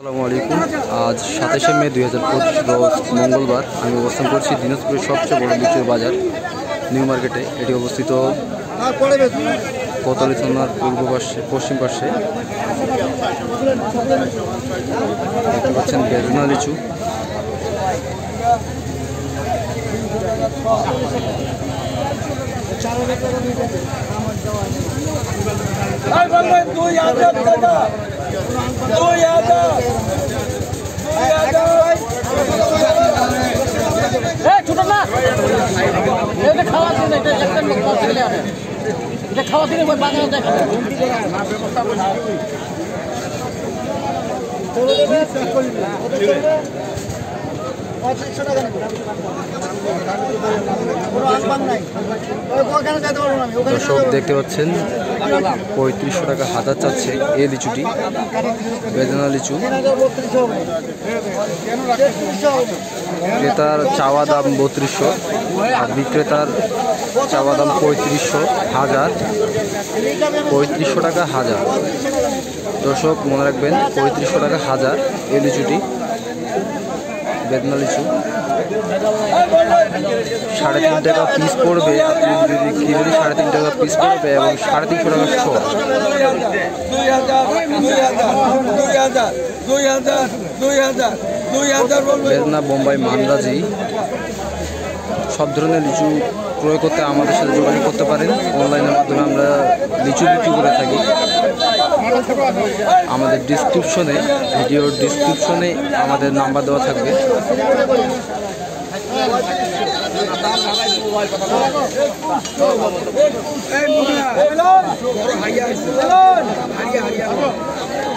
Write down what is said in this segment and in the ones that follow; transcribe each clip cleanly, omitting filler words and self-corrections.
আসসালামু আলাইকুম। আজ 27শে মে 2025 রোজ মঙ্গলবার। আমি অবস্থান করছি দিনাজপুরের সবচেয়ে বড় লিচুর বাজার নিউ মার্কেটে। এটি অবস্থিত কোতোয়ালি থানার পূর্ব পাশে পশ্চিম পাশে। দেখতে পাচ্ছেন বেদনা লিচু। খাওয়া দিলে বাজারে দেখা দর্শক দেখতে পাচ্ছেন 3500 টাকা হাজার চাচ্ছে এই লিচুটি, বেদনা লিচু। ক্রেতার চাওয়া দাম 3200 আর বিক্রেতার চাওয়া দাম 3500 টাকা হাজার। দর্শক মনে রাখবেন 3500 টাকা হাজার এই লিচুটি, বেদনা লিচু। 3.5 টাকা পিস পড়বে, আপনি যদি কিনলে 3.5 টাকা পিস পড়বে এবং 350 টাকা শো। বেদনা, বোম্বাই, মান্দাজি সব ধরনের লিচু ক্রয় করতে আমাদের সাথে যোগাযোগ করতে পারেন। অনলাইনের মাধ্যমে আমরা লিচু বিক্রি করে থাকি। আমাদের ডিসক্রিপশনে, ভিডিওর ডিসক্রিপশনে আমাদের নাম্বার দেওয়া থাকবে।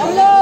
Allah